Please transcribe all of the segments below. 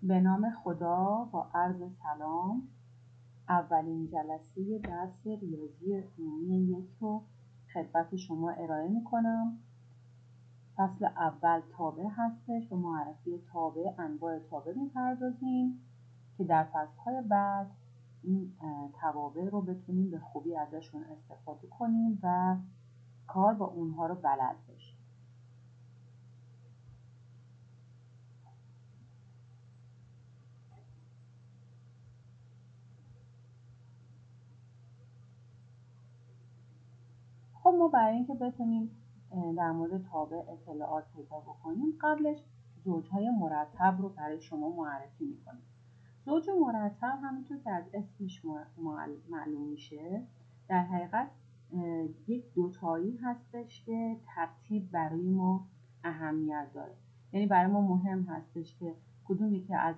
به نام خدا با عرض سلام. اولین جلسه درس ریاضی عمومی 1 رو خدمت شما ارائه میکنم. فصل اول تابع هستش. به معرفی تابع، انواع تابع میپردازیم که در فصلهای بعد این توابع رو بتونیم به خوبی ازشون استفاده کنیم و کار با اونها رو بلد بشیم. خب ما برای اینکه بتونیم در مورد تابع اطلاعات پیدا بکنیم، قبلش زوجهای مرتب رو برای شما معرفی میکنیم. زوج مرتب همونطور که از اسمش معلوم میشه، در حقیقت یک دوتایی هستش که ترتیب برای ما اهمیت داره. یعنی برای ما مهم هستش که کدوم یکی از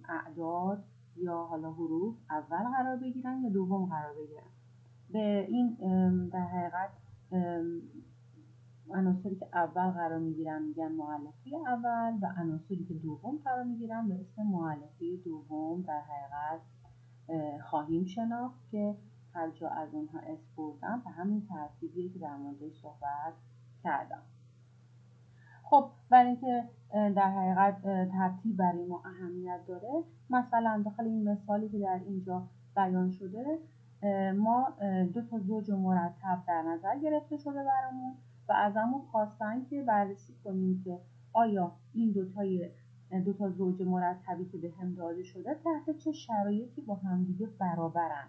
اعداد یا حالا حروف اول قرار بگیرن یا دوم قرار بگیرن. به این در حقیقت عناصری که اول قرار میگیرن میگن مؤلفه اول و عناصری که دوم قرار میگیرن به اسم مؤلفه دوم در حقیقت خواهیم شناخت که هر جا از اونها اسم بردم به همین ترتیبیه که در موردش صحبت کردم. خب برای اینکه در حقیقت ترتیب برای ما اهمیت داره، مثلا داخل این مثالی که در اینجا بیان شده ما 2 تا زوج مرتب در نظر گرفته شده برامون و ازمون خواستن که بررسی کنیم که آیا این دو تا زوج مرتبی که به هم داده شده تحت چه شرایطی با همدیگه برابرن.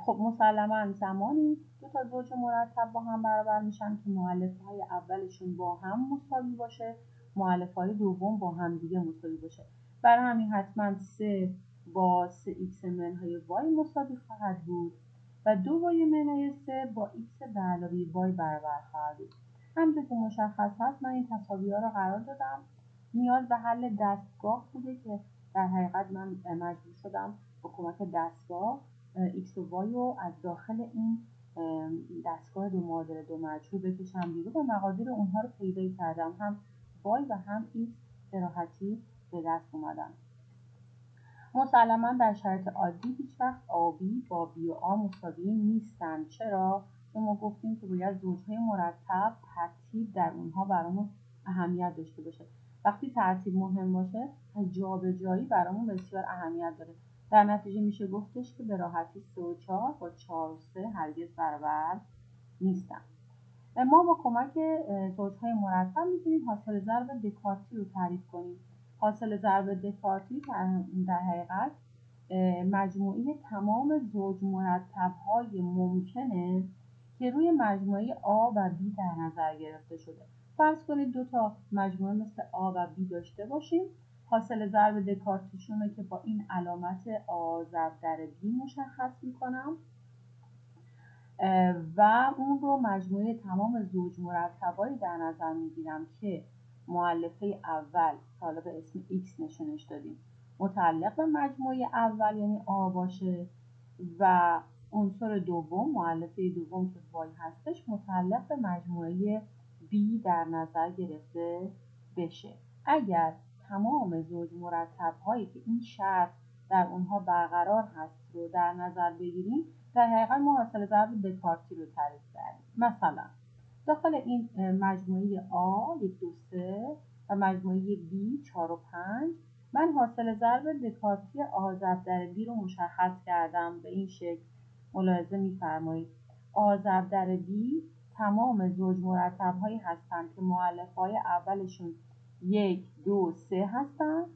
خب مسلما زمانی 2 تا زوج مرتب با هم برابر میشن که مؤلفه‌های اولشون با هم مساوی باشه، مؤلفه‌های دوم با هم دیگه مساوی باشه. برای همین حتما 3 با 3x منهای y مساوی خواهد بود و 2y منهای 3 با x به علاوه y برابر خواهد بود. همونطور که مشخص هست من این تساوی‌ها رو قرار دادم. نیاز به حل دستگاه بوده که در حقیقت من مجبور شدم با کمک دستگاه x و y رو از داخل این دستگاه دو معادل دو مجهول بکشم بیرون و مقادیر اونها رو پیدا کردم. هم y و هم x به راحتی به دست اومدن. مسلما در شرایط عادی هیچ وقت آبی با بی و آ مساوی نیستن. چرا؟ چون ما گفتیم که باید زوجهای مرتب ترتیب در اونها برامون اهمیت داشته باشه. وقتی ترتیب مهم باشه، جابجایی برامون بسیار اهمیت داره. در نتیجه میشه گفتش که به راحتی 3 و 4 با 4 و 3 هرگز برابر نیستن. ما با کمک زوجهای مرتب میتونیم حاصل ضرب دکارتی رو تعریف کنیم. حاصل ضرب دکارتی در حقیقت مجموعه تمام زوج مرتب‌های ممکنه که روی مجموعه A و B در نظر گرفته شده. فرض کنید 2 تا مجموعه مثل A و B داشته باشیم. حاصل ضرب دکارتیشون رو که با این علامت A ضرب در B مشخص میکنم و اون رو مجموعه تمام زوج مرتبایی در نظر میگیرم که مؤلفه اول حالا به اسم x نشونش دادیم متعلق به مجموعه اول یعنی A باشه و عنصر دوم مؤلفه دوم که y هستش متعلق به مجموعه B در نظر گرفته بشه. اگر تمام زوج مرتب هایی که این شرط در اونها برقرار هست رو در نظر بگیریم، در حقیقت ما حاصل ضرب دکارتی رو تعریف کردیم. مثلا داخل این مجموعه A 1 2 3 و مجموعه B 4 و 5 من حاصل ضرب دکارتی A ضرب در B رو مشخص کردم. به این شکل ملاحظه می‌فرمایید A ضرب در B تمام زوج مرتب هایی هستند که مؤلفه های اولشون 1 2 3 هستند.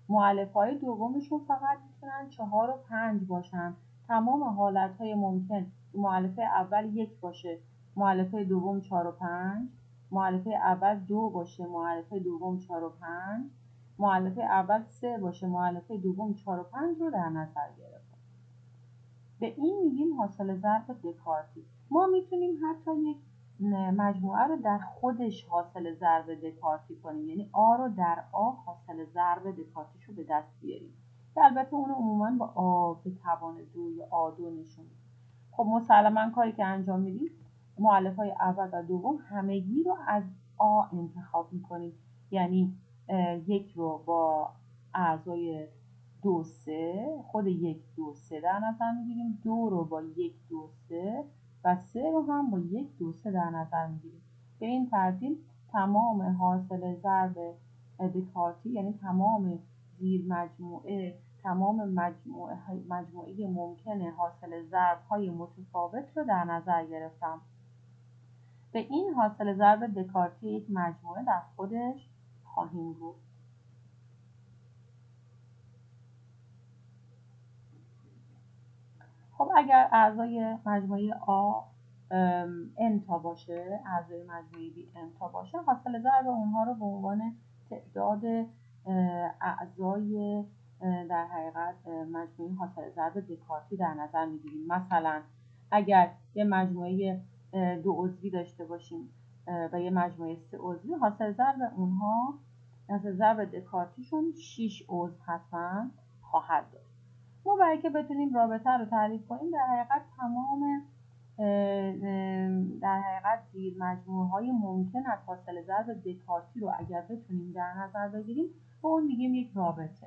مؤلفه های دومشون فقط میتونن 4 و 5 باشن. تمام حالتهای ممکن مؤلفه اول 1 باشه، مؤلفه دوم 4 و 5، مؤلفه اول 2 باشه، مؤلفه دوم 4 و 5، مؤلفه اول 3 باشه، مؤلفه دوم 4 و 5 رو در نظر گرفتم. به این میگیم حاصل ضرب دکارتی. ما میتونیم حتی یک مجموعه رو در خودش حاصل ضرب دکارتی کنیم، یعنی آ رو در آ حاصل ضرب دکارتیش رو به دست بیاریم که البته اون عموما با آ به توان 2 یا آ2 نشون میدیم. خب مسلما کاری که انجام میدیم مؤلفه‌های اول و دوم همگی رو از آ انتخاب میکنیم، یعنی 1 رو با اعضای 2 3 خود 1 2 3 در نظر میگیریم، 2 رو با 1 2 3 و 3 رو هم با 1 2 3 در نظر میگیریم. به این ترتیب تمام حاصل ضرب دکارتی، یعنی تمام زیر مجموعه، تمام مجموعه ممکنه حاصل ضرب های متفاوت رو در نظر گرفتم. به این حاصل ضرب دکارتی یک مجموعه در خودش خواهیم گفت. خب اگر اعضای مجموعه A n تا باشه، اعضای مجموعه B n تا باشه، حاصل ضرب اونها رو به عنوان تعداد اعضای در حقیقت مجموعه حاصل ضرب دکارتی در نظر میگیریم. مثلا اگر یه مجموعه 2 عضوی داشته باشیم و یه مجموعه 3 عضوی، حاصل ضرب اونها، حاصل ضرب دکارتیشون 6 عضو حتما خواهد داشت. ما برای اینکه بتونیم رابطه رو تعریف کنیم، در حقیقت تمام زیر مجموعه های ممکن از حاصل ضرب دکارتی رو اگر بتونیم در نظر بگیریم، به اون میگیم یک رابطه.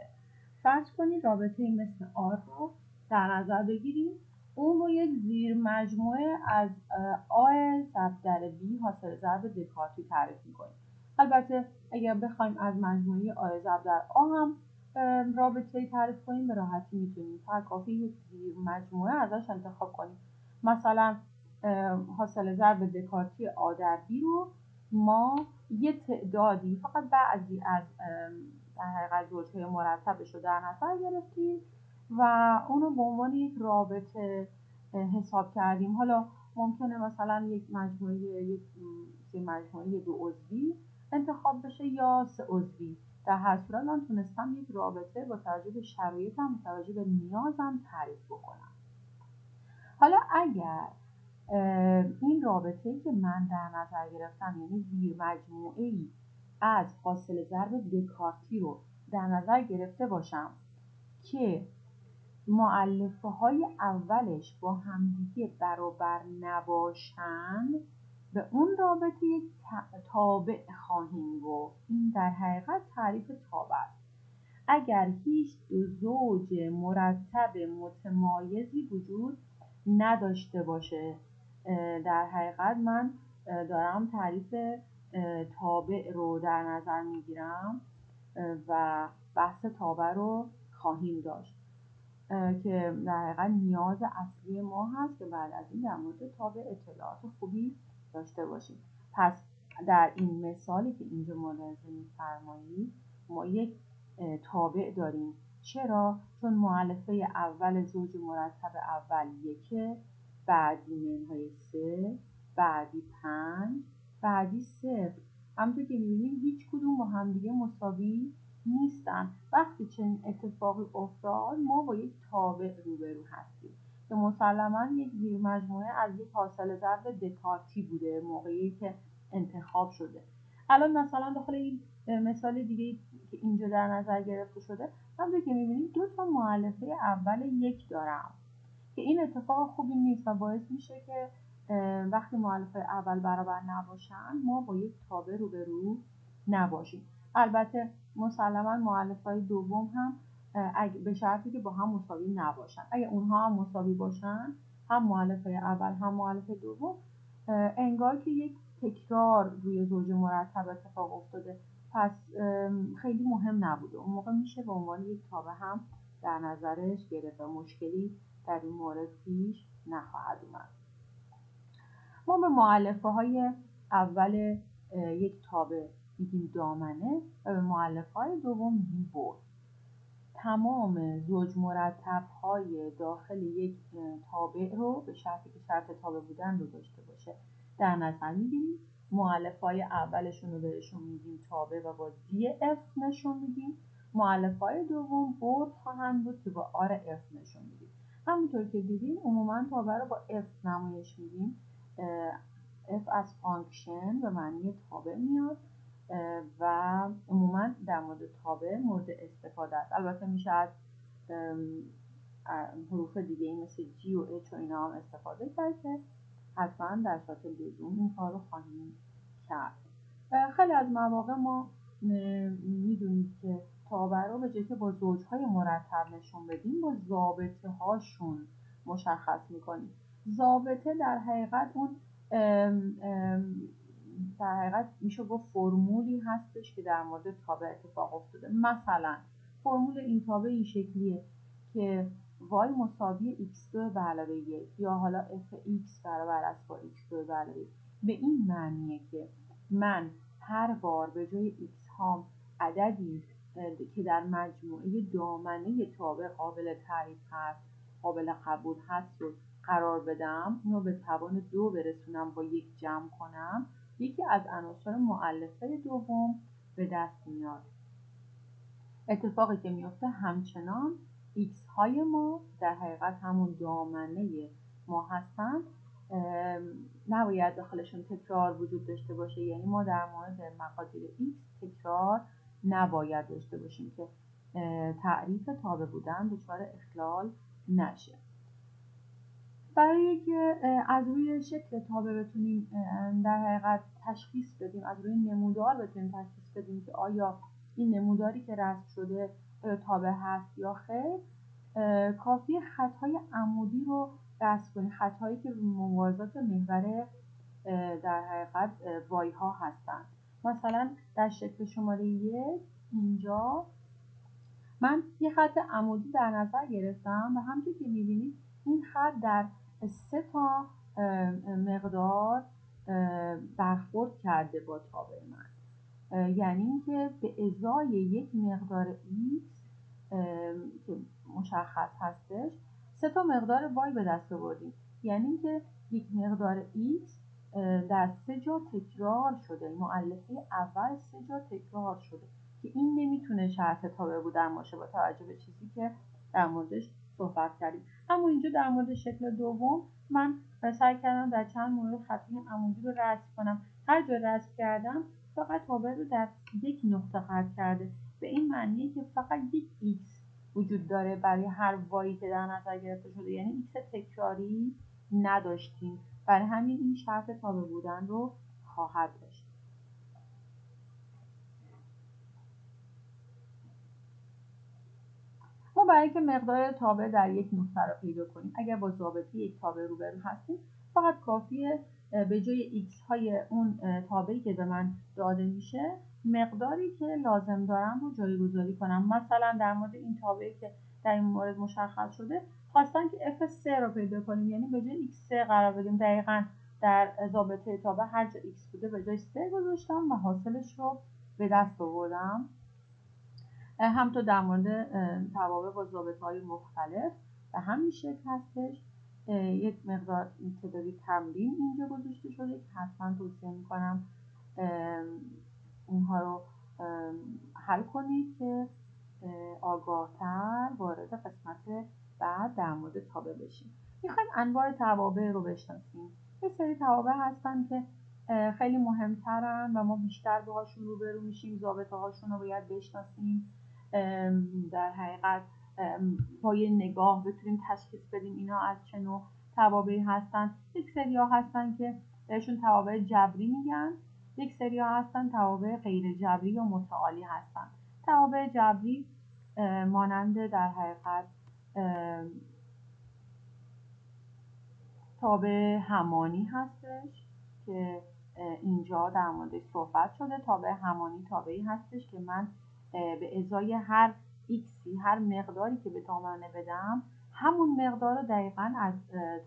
فرض کنید رابطه مثل R رو در نظر بگیریم، اون رو یک زیر مجموعه از A ضرب در B حاصل ضرب دکارتی تعریف میکنیم. البته اگر بخوایم از مجموعه A ضرب در A هم رابطه تعریف کنیم، به راحتی میتونیم. فقط کافی یک زیر مجموعه ازش انتخاب کنیم. مثلا حاصل ضرب دکارتی A در B رو ما یه تعدادی، فقط بعضی از در حقیقت زوج‌های مرتبش رو در نظر گرفتیم و اونو به عنوان یک رابطه حساب کردیم. حالا ممکنه مثلا یک مجموعه 2 عضوی انتخاب بشه یا 3 عضوی. در هر صورت من تونستم یک رابطه با توجه به شرایطم، با توجه به نیازم تعریف بکنم. حالا اگر این رابطه‌ای که من در نظر گرفتم، یعنی زیر مجموعه‌ای از حاصل ضرب دکارتی رو در نظر گرفته باشم که مؤلفه‌های اولش با همدیگه برابر نباشن، به اون رابطه یک تابع خواهیم گفت. این در حقیقت تعریف تابع است. اگر هیچ دو زوج مرتب متمایزی وجود نداشته باشه، در حقیقت من دارم تعریف تابع رو در نظر میگیرم و بحث تابع رو خواهیم داشت که در حقیقت نیاز اصلی ما هست که بعد از این در مورد تابع اطلاعات خوبی داشته باشیم. پس در این مثالی که اینجا ملاحظه می‌فرمایید، ما یک تابع داریم. چرا؟ چون مؤلفه اول زوج مرتب اول 1، بعدی منهای 3، بعدی 5، بعدی 0. همونطور که می‌بینیم هیچ کدوم با همدیگه مساوی نیستن. وقتی چنین اتفاقی افتاد، ما با یک تابع روبرو هستیم که مسلماً یک زیر مجموعه از یک حاصل ضرب دکارتی بوده موقعی که انتخاب شده. الان مثلا داخل این مثال دیگه که اینجا در نظر گرفته شده، همونطور که می‌بینید 2 تا مؤلفه اول 1 دارم که این اتفاق خوبی نیست و باعث میشه که وقتی مؤلفه اول برابر نباشن، ما با یک تابع روبرو نباشیم. البته مسلماً مؤلفه‌های دوم هم به شرطی که با هم مساوی نباشن. اگه اونها هم مساوی باشن، هم مؤلفه اول هم مؤلفه دوم، انگار که یک تکرار روی زوج مرتب اتفاق افتاده، پس خیلی مهم نبوده. اون موقع میشه به عنوان یک تابع هم در نظرش گرفت و مشکلی در این مورد پیش نخواهد اومد. ما به مؤلفه‌های اول یک تابع میگیم دامنه و به مؤلفه‌های دوم میگیم بعد. تمام زوج مرتب‌های داخل یک تابع رو به شرطی که شرط تابع بودن رو داشته باشه در نظر میگیریم. مؤلفه‌های اولشون رو بهشون میگیم تابع و با دی اف نشون میدیم. مؤلفه‌های دوم بعد خواهند بود که با آر اف نشون میدیم. همونطور که دیدیم عموما تابع رو با اف نمایش میدیم. اف از فانکشن به معنی تابع میاد و عموما در مورد تابع مورد استفاده است. البته میشه از حروف دیگه مثل جی و اچ و اینا هم استفاده کرد که حتما در سطح لزوم این کار رو خواهیم کرد. خیلی از مواقع ما میدونید که تابع رو به جای که با زوجهای مرتب نشون بدیم با ضابطه هاشون مشخص میکنیم. ضابطه در حقیقت اون در حقیقت میشه گفت فرمولی هستش که در مورد تابع اتفاق افتاده. مثلا فرمول این تابع این شکلیه که y مساوی x2 به علاوه 1 یا حالا fx برابر است با x2 به علاوه 1. به این معنیه که من هر بار به جای x هام عددی که در مجموعه دامنه تابع قابل تعریف هست، قابل قبول هست رو قرار بدم، اونو به توان 2 برسونم با 1 جمع کنم، یکی از عناصر مؤلفه دوم به دست میاد. اتفاقی که میفته همچنان x های ما در حقیقت همون دامنه ما هستن، نباید داخلشون تکرار وجود داشته باشه. یعنی ما در مورد مقادیر x تکرار نباید داشته باشیم که تعریف تابع بودن دچار اخلال نشه. برای اینکه از روی شکل تابع بتونیم در حقیقت تشخیص بدیم، از روی نمودار بتونیم تشخیص بدیم که آیا این نموداری که رسم شده تابع هست یا خیر، کافی خطهای عمودی رو رسم کنیم، خطهایی که موازات محور در حقیقت وای ها هستند. مثلا در شکل شماره 1 اینجا من یه خط عمودی در نظر گرفتم و همونطور که می‌بینید این خط در 3 تا مقدار برخورد کرده با تابع من. یعنی اینکه به ازای یک مقدار x که مشخص هستش 3 تا مقدار y به دست آوردیم. یعنی اینکه یک مقدار x در 3 جا تکرار شده، مؤلفه اول 3 جا تکرار شده که این نمیتونه شرط تابع بودن باشه با توجه به چیزی که در موردش صحبت کردیم. اما اینجا در مورد شکل دوم من سعی کردم در چند مورد خطی عمودی رو رسم کنم. هر جا رسم کردم فقط تابع رو در یک نقطه قطع کرده. به این معنیه که فقط یک x وجود داره برای هر وایی که در نظر گرفته شده، یعنی x تکراری نداشتیم. برای همین این شرط تابع بودن رو خواهد داشت. ما برای اینکه مقدار تابع در یک نقطه رو پیدا کنیم، اگر با ضابطه یک تابع روبرو هستیم، فقط کافیه به جای x های اون تابعی که به من داده میشه مقداری که لازم دارم رو جایگذاری کنم. مثلا در مورد این تابعی که در این مورد مشخص شده خواستن که f3 رو پیدا کنیم، یعنی به جای x3 قرار بدیم. دقیقاً در ضابطه تابع هر جا x بوده به جای 3 گذاشتم و حاصلش رو به دست آوردم. همینطور در مورد توابع با ضابطه‌های مختلف به همین شکل هستش. یک مقدار تعدادی تمرین اینجا گذاشته شده که حتما توصیه میکنم اونها رو حل کنید که آگاهتر وارد قسمت بعد در مورد تابع بشیم. میخوایم انواع توابع رو بشناسیم. یه سری توابع هستن که خیلی مهمترن و ما بیشتر باهاشون روبرو میشیم، ضابطه هاشون رو باید بشناسیم. در حقیقت با یه نگاه بتونیم تشخیص بدیم اینا از چه نوع توابعی هستن. یک سری ها هستن که بهشون توابع جبری میگن، یک سری ها هستن توابع غیر جبری و متعالی هستن. توابع جبری مانند در حقیقت تابع همانی هستش که اینجا در موردش صحبت شده. تابع همانی تابعی هستش که من به ازای هر xی، هر مقداری که به دامنه بدم همون مقدار رو دقیقاً از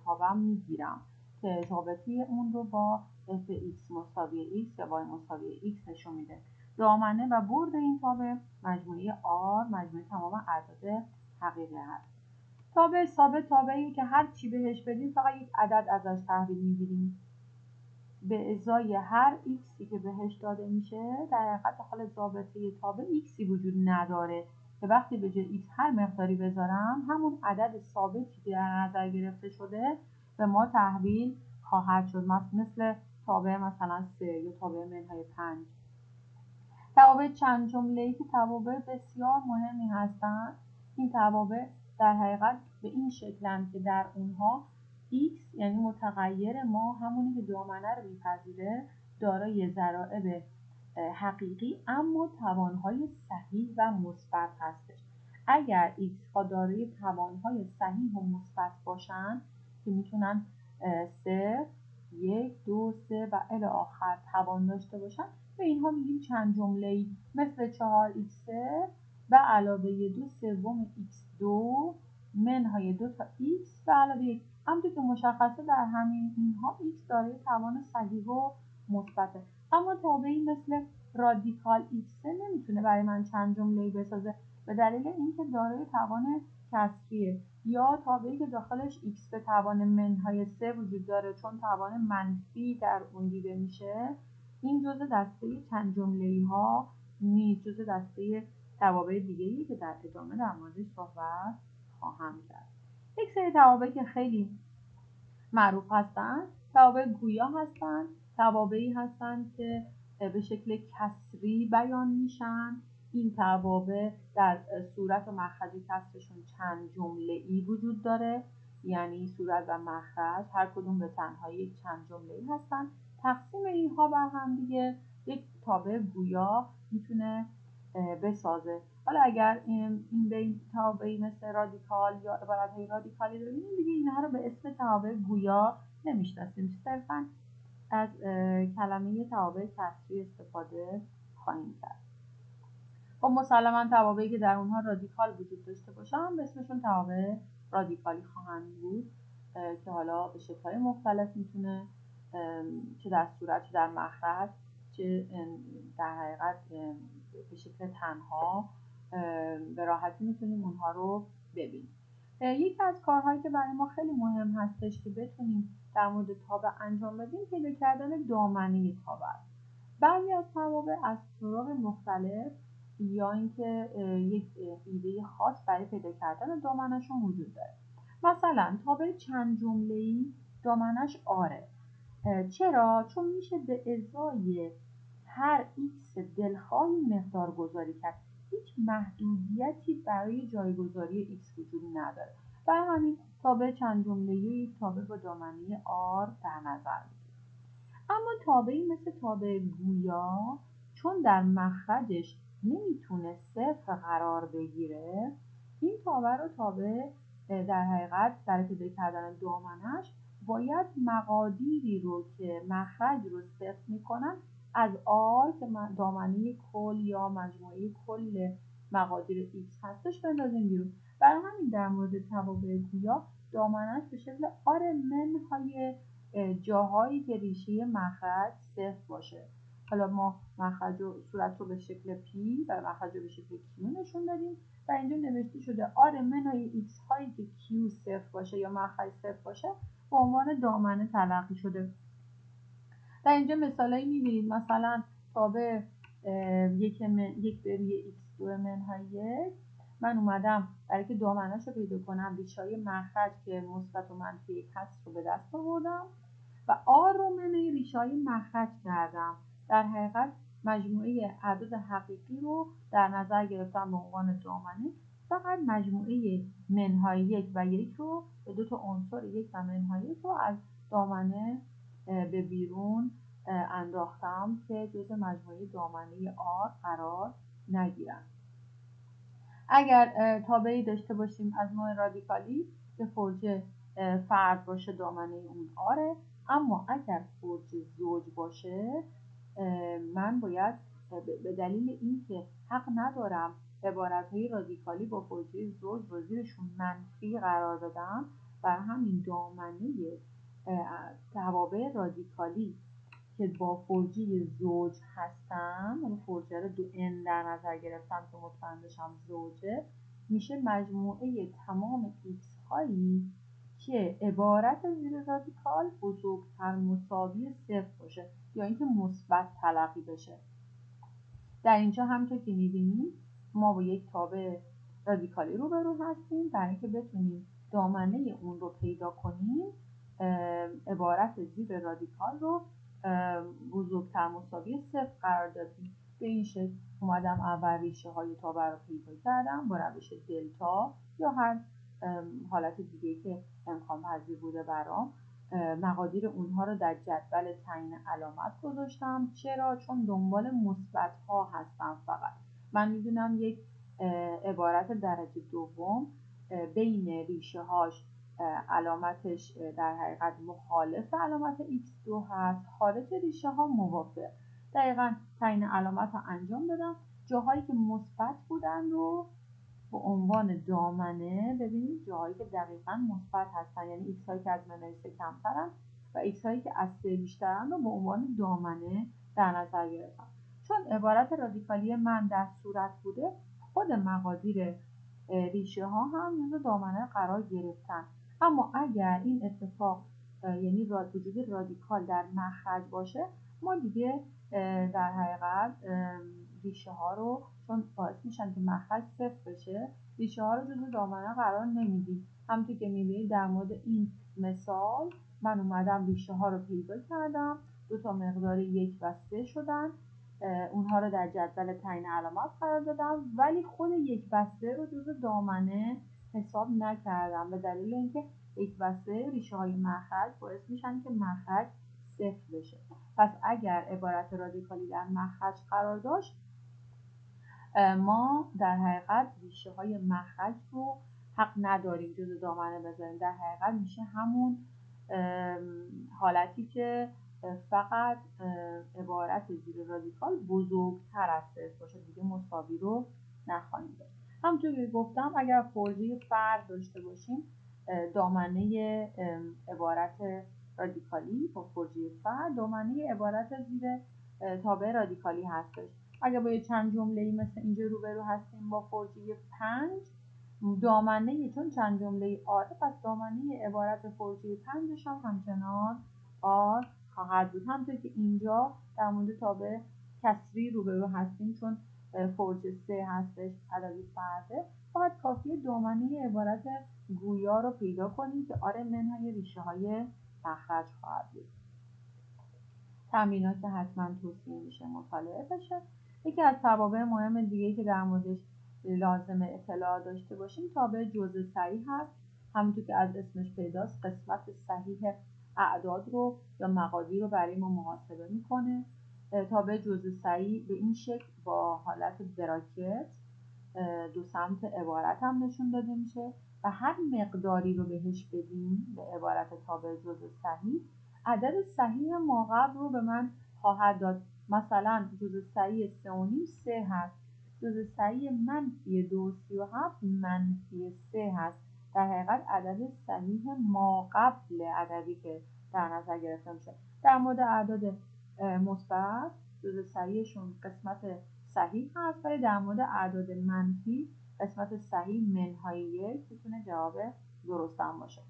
تابعم میگیرم که ضابطه اون رو با fx مساوی x یا y مساوی x نشون میده. دامنه و برد این تابع مجموعه r، مجموعه تمام اعداد حقیقی هست. تابع ثابت تابعی که هر چی بهش بدیم فقط یک عدد ازش تحویل میگیریم. به ازای هر xی که بهش داده میشه در حقیقت داخل ضابطه تابع xی وجود نداره که وقتی به جای x هر مقداری بذارم همون عدد ثابتی که در نظر گرفته شده به ما تحویل خواهد شد. مثل تابع مثلا 3 یا تابع منهای 5. توابع چند جمله‌ای که توابع بسیار مهمی هستند. این توابع در حقیقت به این شکلند که در اونها x یعنی متغیر ما همونی که دامنه رو میپذیره دارای ضرائب حقیقی اما توانهای صحیح و مثبت هستش. اگر x ها دارای توانهای صحیح و مثبت باشن که میتونن 0 1 2 3 و الی آخر توان داشته باشن، به اینها میگیم چند جمله‌ای مثل 4x و علاوه 2 سوم x2 منهای 2 تا x و علاوه 1. همونطور که مشخصه در همین اینها x دارای توان صحیح و مثبته. اما تابعی مثل رادیکال x نمیتونه برای من چند جمله‌ای بسازه به دلیل اینکه دارای توان کسریه، یا تابعی که داخلش x به توان منهای 3 وجود داره چون توان منفی در اون دیده میشه. این جزء دسته چند جمله‌ای ها نیست، جزء دسته توابع دیگه‌ای که در ادامه در موردش صحبت خواهم کرد. یک سری توابع که خیلی معروف هستند توابع گویا هستند، توابعی هستند که به شکل کسری بیان میشن. این توابع در صورت و مخرج کسرشون چند جمله‌ای وجود داره، یعنی صورت و مخرج هر کدوم به تنهایی یک چند جمله‌ای هستند. تقسیم اینها بر هم دیگه یک تابع گویا میتونه بسازه. حالا اگر این بین توابعی مثل رادیکال یا عبارت‌های رادیکالی رو ببینیم، دیگه اینها رو به اسم توابع گویا نمیشناسیم، صرفاً از کلمه توابع کسری استفاده خواهیم کرد. خب مسلماً توابعی که در اونها رادیکال وجود داشته باشن به اسمشون توابع رادیکالی خواهند بود که حالا به شکل‌های مختلف میتونه چه در صورت چه در مخرج چه در حقیقت به شکل تنها به راحتی میتونیم اونها رو ببینیم. یکی از کارهایی که برای ما خیلی مهم هستش که بتونیم در مورد تابع انجام بدیم پیدا کردن دامنه تابع. بعضی از توابع از طرق مختلف یا اینکه یک ایده خاص برای پیدا کردن دامنه‌شون وجود داره. مثلا تابع چند جمله‌ای دامنه‌اش آره. چرا؟ چون میشه به ازای هر x دلخواهی مقدار گذاری کرد. هیچ محدودیتی برای جایگذاری x وجود نداره. برای همین تابع چند جمله‌ای یک تابع با دامنه r در نظر میگیریم. اما تابعی مثل تابع گویا چون در مخرجش نمیتونه صفر قرار بگیره، این تابع رو تابع در حقیقت برای پیدا کردن دامنه‌اش باید مقادیری رو که مخرج رو صفر میکنن از r که دامنه کل یا مجموعه کل مقادیر x هستش بندازیم بیرون. برای همین در مورد توابع گویا دامنه‌اش به شکل r منهای جاهایی که ریشه مخرج صفر باشه. حالا ما مخرج و صورت رو به شکل p و مخرج رو به شکل q نشون دادیم و اینجا نوشته شده r منهای x هایی که q صفر باشه یا مخرج صفر باشه به عنوان دامنه تلقی شده. در اینجا مثالایی میبینید، مثلا تابع 1/x2 منهای 1 من اومدم برای که دامنه‌اش رو پیدا کنم ریشه‌های مخرج که مثبت و منفی 1 هست رو به دست آوردم و r رو منهای ریشه‌های مخرج کردم. در حقیقت مجموعه اعداد حقیقی رو در نظر گرفتم به عنوان دامنه. فقط مجموعه منهای 1 و 1 رو به دو تا عنصر 1 و منهای 1 رو از دامنه به بیرون انداختم که جزء مجموعه دامنه r قرار نگیرن. اگر تابعی داشته باشیم از نوع رادیکالی که فرج فرد باشه دامنه اون r، اما اگر فرج زوج باشه من باید به دلیل اینکه حق ندارم عبارت‌های رادیکالی با فرجه زوج رو زیرشون منفی قرار بدم، بر همین دامنه توابع رادیکالی که با فرجه زوج هستن، اون فرجه رو 2n در نظر گرفتم که مطمئن بشم زوجه، میشه مجموعه تمام x هایی که عبارت زیر رادیکال بزرگتر مساوی 0 باشه یا اینکه مثبت تلقی بشه. در اینجا همونطور که می‌بینید ما با یک تابع رادیکالی روبرو هستیم. برای اینکه بتونیم دامنه اون رو پیدا کنیم عبارت زیر رادیکال رو بزرگتر مساوی 0 قرار دادیم. به این شکل اومدم اول ریشه های تابع رو پیدا کردم با روش دلتا یا هر حالت دیگه که امکان پذیر بوده برام مقادیر اونها رو در جدول تعیین علامت گذاشتم. چرا؟ چون دنبال مثبت ها هستم. فقط من میدونم یک عبارت درجه دوم بین ریشه هاش علامتش در حقیقت مخالف علامت x2 هست، خارج ریشه ها موافق. دقیقا تعیین علامت رو انجام دادم. جاهایی که مثبت بودن رو به عنوان دامنه، ببینید جاهایی که دقیقا مثبت هستن، یعنی ایکس هایی که از منهای 3 کمترن و ایکس هایی که از 3 بیشترن رو به عنوان دامنه در نظر گرفتم. چون عبارت رادیکالی من در صورت بوده، خود مقادیر ریشه ها هم جزو دامنه قرار گرفتن. اما اگر این اتفاق یعنی وجود رادیکال در مخرج باشه، ما دیگه در حقیقت ریشه ها رو، چون باعث میشن که مخرج صفر بشه، ریشه ها رو جزو دامنه قرار نمیدیم. همونطور که میبینید در مورد این مثال من اومدم ریشه ها رو پیدا کردم، دو تا مقدار 1 و 3 شدن، اونها رو در جدول تعیین علامت قرار دادم، ولی خود 1 و 3 رو جزو دامنه حساب نکردم به دلیل اینکه 1 و 3 ریشه های مخرج باعث میشن که مخرج صفر بشه. پس اگر عبارت رادیکالی در مخرج قرار داشت، ما در حقیقت ریشه های مخرج رو حق نداریم جزو دامنه بذاریم. در حقیقت میشه همون حالتی که فقط عبارت زیر رادیکال بزرگتر از صفر باشه، دیگه مساوی رو نخواهیم داشت. همونطور که گفتم اگر فرضیه فرد داشته باشیم، دامنه عبارت رادیکالی با فرضیه فرد دامنه عبارت زیر تابع رادیکالی هستش. اگر با یه چند جمله‌ای مثل اینجا روبرو هستیم با فرضیه 5، دامنه چون چند جمله آره، پس دامنه عبارت فرضیه 5 هم همچنان آر خواهد بود. همونطور که اینجا در مورد تابع کسری روبرو هستیم، چون فرضیه 3 هستش، عددی فرده، فقط کافیه دامنه عبارت گویا رو پیدا کنیم که آره منهای ریشه های مخرج خواهد بود. تمرینات که حتما توصیه میشه مطالعه بشه. یکی از توابع مهم دیگه که در موردش لازمه اطلاع داشته باشیم تابع جزء صحیح هست. همونطور که از اسمش پیداست، قسمت صحیح اعداد رو یا مقادیر رو برای ما محاسبه میکنه. تابع جزء صحیح به این شکل با حالت براکت دو سمت عبارت هم نشون داده میشه و هر مقداری رو بهش بدیم به عبارت تابع جزء صحیح، عدد صحیح ماقبل رو به من خواهد داد. مثلا جزء صحیح 3.5 3 هست، جزء صحیح -2 37 -3 هست. در حقیقت عدد صحیح ماقبل عددی که در نظر گرفته میشه. در مورد اعداد مثبت جزء صحیحشون قسمت صحیح هست، ولی در مورد اعداد منفی قسمت صحیح منهای 1 میتونه جواب درست هم باشه.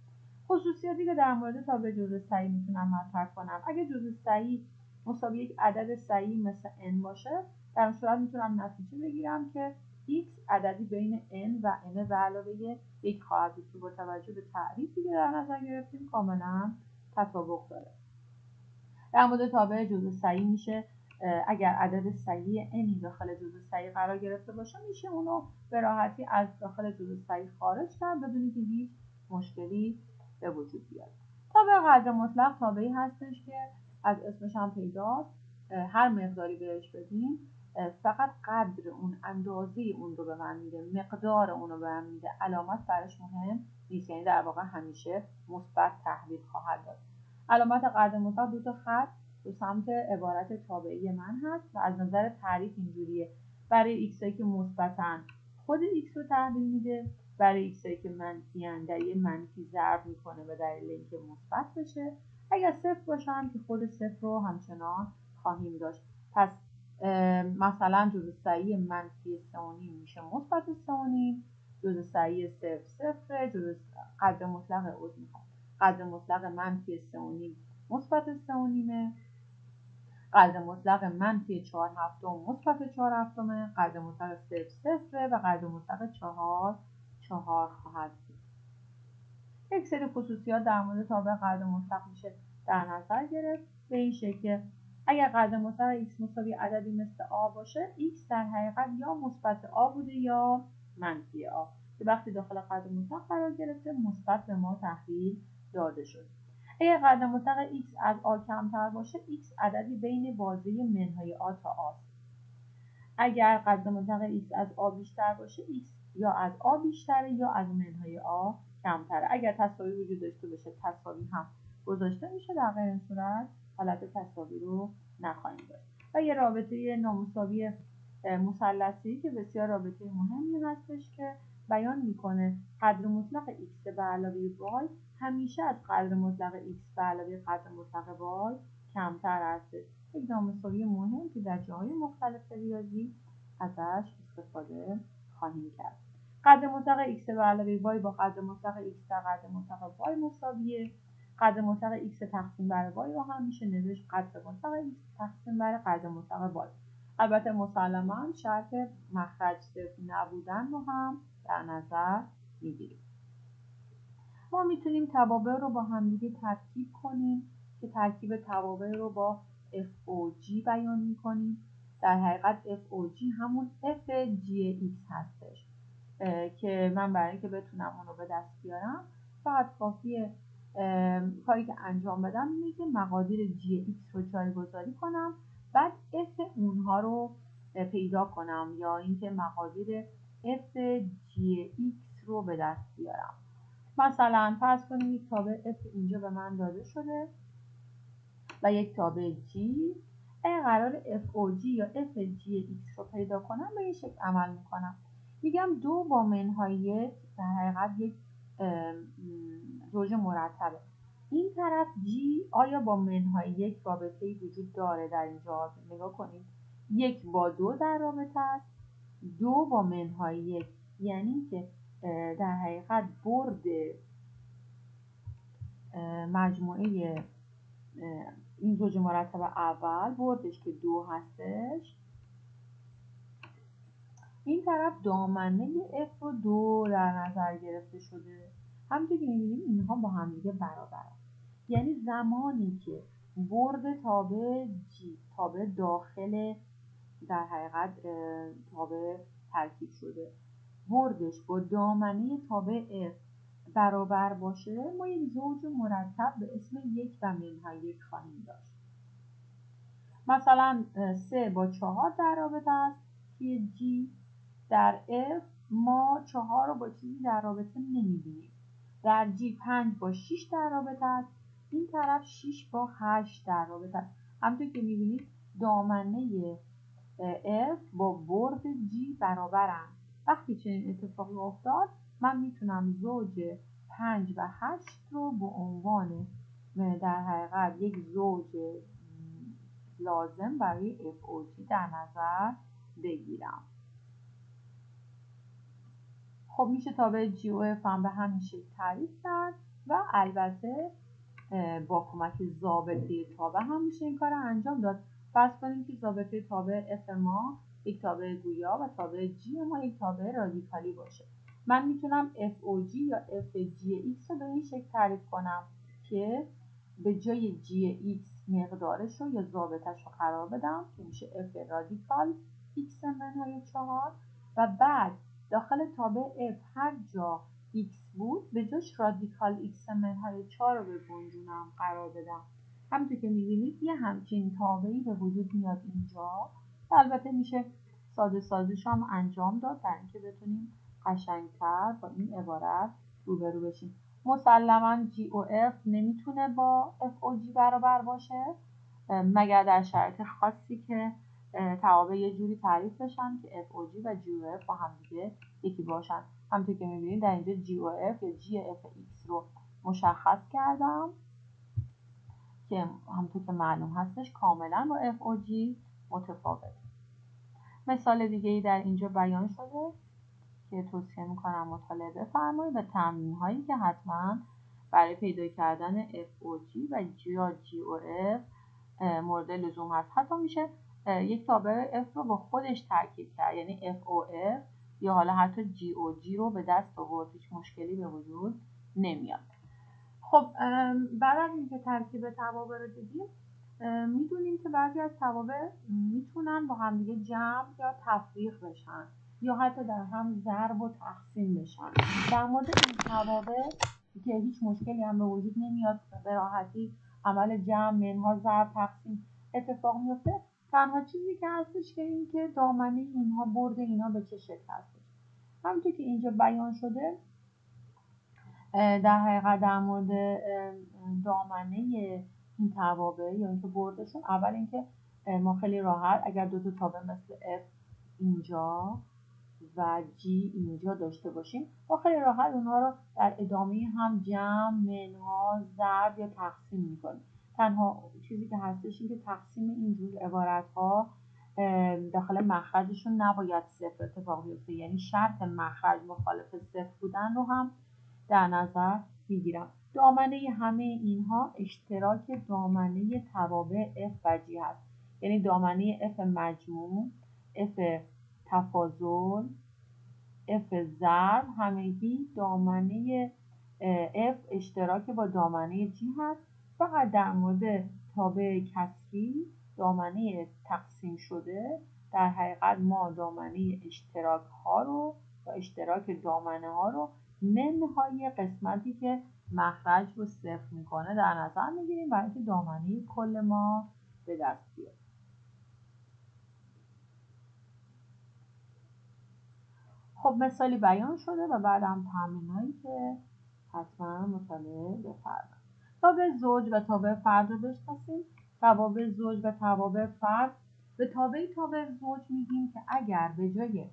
خصوصیاتی که در مورد تابع جزء صحیح میتونم مطرح کنم: اگه جزء صحیح مساوی یک عدد صحیح مثل n باشه، در این صورت میتونم نتیجه بگیرم که x عددی بین n و n به علاوه 1 خواهد بود که با توجه به تعریفی که در نظر گرفتیم کاملا تطابق داره. در مورد تابع جزء صحیح میشه اگر عدد صحیح n داخل جزء صحیح قرار گرفته باشه، میشه اونو به راحتی از داخل جزء صحیح خارج کرد بدون اینکه هیچ مشکلی به وجود بیاد. تابع قدر مطلق تابعی هستش که از اسمش هم پیداست، هر مقداری بهش بدیم فقط قدر اون، اندازه اون رو به من میده، مقدار اون رو به من میده، علامت براش مهم نیست، یعنی در واقع همیشه مثبت تحویل خواهد داد. علامت قدر مطلق دو تا خط دو سمت عبارت تابعی من هست و از نظر تعریف اینجوریه: برای ایکس هایی که مثبتن خود ایکس رو تحویل میده، برای ایکس هایی که منفی ان در یه منفی ضرب میکنه به دلیل اینکه مثبت بشه، اگر صفر باشن که خود صفر رو همچنان خواهیم داشت. پس مثلا جزء صحیح منفی 3.5 میشه مثبت 3.5، جزء صحیح 0 0، جزء قدر مطلق قدر مطلق منفی 3.5 مثبت 3.5، قدر مطلق منفی 4 هفتم مثبت 4 هفتم، قدر مطلق 0 0 و قدر مطلق 4 4 خواهد بود. یک سری خصوصیات در مورد تابع قدر مطلق میشه در نظر گرفت به این شکل: اگر قدر مطلق x مساوی عددی مثل a باشه، x در حقیقت یا مثبت a بوده یا منفی a که وقتی داخل قدر مطلق قرار گرفته مثبت به ما تحویل داده شد. اگر قدر مطلق x از a کمتر باشه x عددی بین بازه منهای a تا a. اگر قدر مطلق x از a بیشتر باشه x یا از a بیشتره یا از منهای a کمتره. اگر تساوی وجود داشته باشه تساوی هم گذاشته میشه، در غیر این صورت حالت تساوی رو نخواهیم داشت. و یه رابطه نامساوی مثلثی که بسیار رابطه مهمی هستش که بیان میکنه قدر مطلق x به علاوه y همیشه از قدر مطلق x به علاوه قدر مطلق y کمتر هستش. یک نامساوی مهم که در جاهای مختلف ریاضی ازش استفاده خواهیم کرد. قدر مطلق x به علاوه y با قدر مطلق x در قدر مطلق y مساویه. قدر مطلق x تقسیم بر y رو هم میشه نوشت قدر مطلق x تقسیم بر قدر مطلق y. البته مسلماً شرط مخرج صفر نبودن رو هم در نظر میگیریم. ما میتونیم توابع رو با همدیگه ترکیب کنیم که ترکیب توابع رو با FOG بیان میکنیم. در حقیقت FOG همون FGX هستش که من برای اینکه بتونم اون رو به دست بیارم فقط کافیه کاری که انجام بدم اینه که مقادیر GX رو جایگذاری کنم، بعد F اونها رو پیدا کنم یا اینکه مقادیر FGX رو به دست بیارم. مثلا فرض کنیم یک تابع F اینجا به من داده شده و یک تابع G. اگه قرار FOG یا FGX رو پیدا کنم به این شکل عمل میکنم. میگم 2 با منهای 1 در حقیقت یک زوج مرتبه. این طرف G آیا با منهای 1 رابطه‌ای وجود داره؟ در اینجا نگاه کنید 1 با 2 در رابطه است، 2 با منهای 1 یعنی که در حقیقت برد مجموعه این زوج مرتب اول بردش که 2 هستش، این طرف دامنه F رو 2 در نظر گرفته شده. همونطور که می‌بینیم اینها با هم دیگه برابرن. یعنی زمانی که برد تابع G تابع داخل در حقیقت تابع ترکیب شده بردش با دامنه تابع F برابر باشه، ما یک زوج مرتب به اسم 1 و منهای 1 خواهیم داشت. مثلا 3 با 4 در رابطه است توی G. در F ما 4 رو با چیزی در رابطه نمی‌بینیم. در G 5 با 6 در رابطه است، این طرف 6 با 8 در رابطه است. همونطور که می‌بینید دامنه F با برد G برابرن. وقتی چنین اتفاقی افتاد من میتونم زوج 5 و 8 رو به عنوان در حقیقت یک زوج لازم برای FOG در نظر بگیرم. خب میشه تابع G و F هم به همین شکل تعریف کرد و البته با کمک ضابطه تابع هم میشه این کار رو انجام داد. فرض کنیم که ضابطه تابع F ما یک تابع گویا و تابع G ما یک تابع رادیکالی باشه. من میتونم FOG یا FGX رو به این شکل تعریف کنم که به جای GX مقدارش رو یا ضابطش رو قرار بدم که میشه F رادیکال X منهای 4 و بعد داخل تابع F هر جا x بود به جاش رادیکال x منهای 4 رو به بنجونم قرار بدم. همونطور که میبینید یه همچین تابعی به وجود میاد اینجا. البته میشه ساده سازیش هم انجام داد در اینکه بتونیم قشنگتر با این عبارت روبرو بشیم. مسلما G و F نمیتونه با F و G برابر باشه مگر در شرایط خاصی که توابع یه جوری تعریف بشن که FOG و GOF با هم دیگه یکی باشن. همونطور که می‌بینید در اینجا GOF یا GFX رو مشخص کردم که همونطور که معلوم هستش کاملا با FOG متفاوت. مثال دیگه‌ای در اینجا بیان شده که توصیه می‌کنم مطالعه بفرمایید و تمرین‌هایی که حتما برای پیدا کردن FOG و GOF مورد لزوم هست. حتی میشه یک تابع F رو با خودش ترکیب کرد، یعنی FOF یا حالا حتی GOG رو به دست آورد، هیچ مشکلی به وجود نمیاد. خب بعد از اینکه ترکیب توابع رو دیدیم میدونیم که بعضی از توابع میتونن با همدیگه جمع یا تفریق بشن یا حتی در هم ضرب و تقسیم بشن. در مورد این توابع که هیچ مشکلی هم به وجود نمیاد، به راحتی عمل جمع، منها، ضرب، تقسیم اتفاق میفته. تنها چیزی که هستش که این که دامنه اینها، برد اینا به چه شکل هستش. همونطور که اینجا بیان شده در حقیقت در مورد دامنه این توابع یا اینکه بردشون، اول اینکه ما خیلی راحت اگر دو تا تابع مثل F اینجا و G اینجا داشته باشیم، ما خیلی راحت اونها رو در ادامه هم جمع، منها، ضرب یا تقسیم میکنیم. تنها چیزی که هستش این که تقسیم اینجور عبارت ها داخل مخرجشون نباید صفر اتفاق بیفته، یعنی شرط مخرج مخالف صفر بودن رو هم در نظر میگیرم. دامنه همه اینها اشتراک دامنه توابع F و G هست، یعنی دامنه F مجموع، F تفاضل، F ضرب، همگی دامنه F اشتراک با دامنه G هست. فقط در مورد تابع کسری، دامنه تقسیم شده، در حقیقت ما دامنه اشتراک ها رو و اشتراک دامنه ها رو منهای قسمتی که مخرج رو صفر میکنه در نظر میگیریم برای اینکه دامنه کل ما به دست بیاد. خب مثالی بیان شده و بعدم تمرینایی که حتما مطالعه بفرمایید. تابع زوج و تابع فرد رو بشناسیم. توابع زوج و توابع فرد. به تابع زوج میگیم که اگر به جای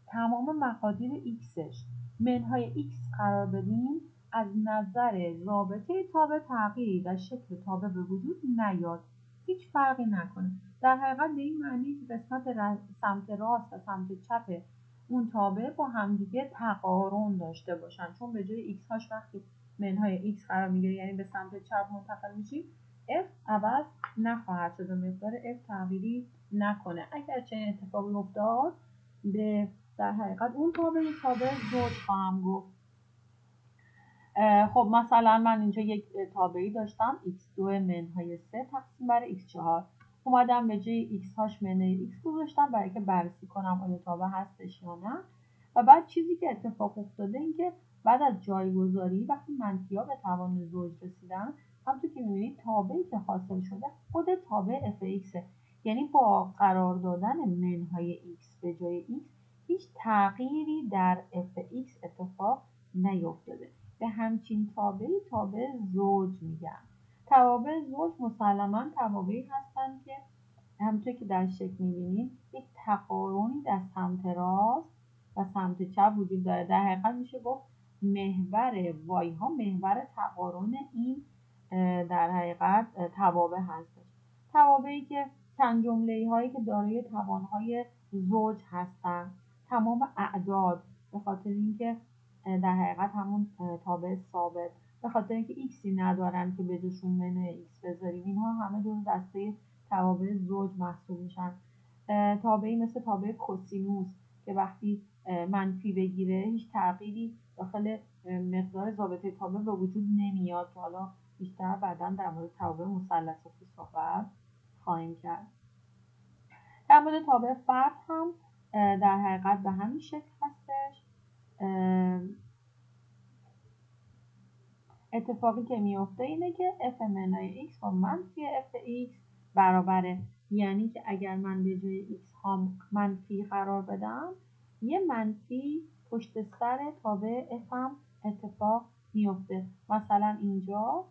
تمام مقادیر xش منهای x قرار بدیم، از نظر رابطه تابع تغییری در شکل تابع به وجود نیاد، هیچ فرقی نکنه. در حقیقت به این معنی که قسمت سمت راست و سمت چپ اون تابع با همدیگه تقارن داشته باشن، چون به جای x هاش وقتی منهای x قرار میگیره یعنی به سمت چپ منتقل میشیم، f عوض نخواهد شد و مقدار f تغییری نکنه. اگر چنین اتفاقی افتاد به در حقیقت اون تابع زوج خواهم گفت. خب مثلا من اینجا یک تابعی داشتم x2 منهای 3 تقسیم بر x4. اومدم به جای x هاش منهای x گذاشتم برای که بررسی کنم آیا تابع هستش یا نه. و بعد چیزی که اتفاق افتاده این که بعد از جایگذاری وقتی منفی ها به توان زوج رسیدن، همونطور که میبینید تابعی که حاصل شده خود تابع fx، یعنی با قرار دادن منهای x به جای x هیچ تغییری در fx اتفاق نیفتاده. به همچین تابعی تابع زوج میگن. توابع زوج مسلما توابعی هستند که همونطور که در شکل میبینید یک تقارنی در سمت راست و سمت چپ وجود داره. در حقیقت میشه گفت محور وای ها محور تقارن این در حقیقت توابع هستش. توابعی که چند جمله‌ای هایی که دارای توانهای زوج هستند. تمام اعداد به خاطر اینکه در حقیقت همون تابع ثابت، به خاطر اینکه ایکسی ندارن که بهشون منوی ایکس بذاریم، اینها همه جزو دسته توابع زوج محسوب میشن. تابعی مثل تابع کوسینوس که وقتی منفی بگیره هیچ تغییری داخل مقدار ضابطه تابع به وجود نمیاد که حالا بیشتر بعدا در مورد توابع مثلثاتی صحبت خواهیم کرد. در مورد تابع فرد هم در حقیقت به همین شکل هستش. اتفاقی که میفته اینه که f منهای x با منفی fx برابره، یعنی که اگر من به جای x ها منفی قرار بدم یه منفی پشت سر تابع f هم اتفاق میفته. مثلا اینجا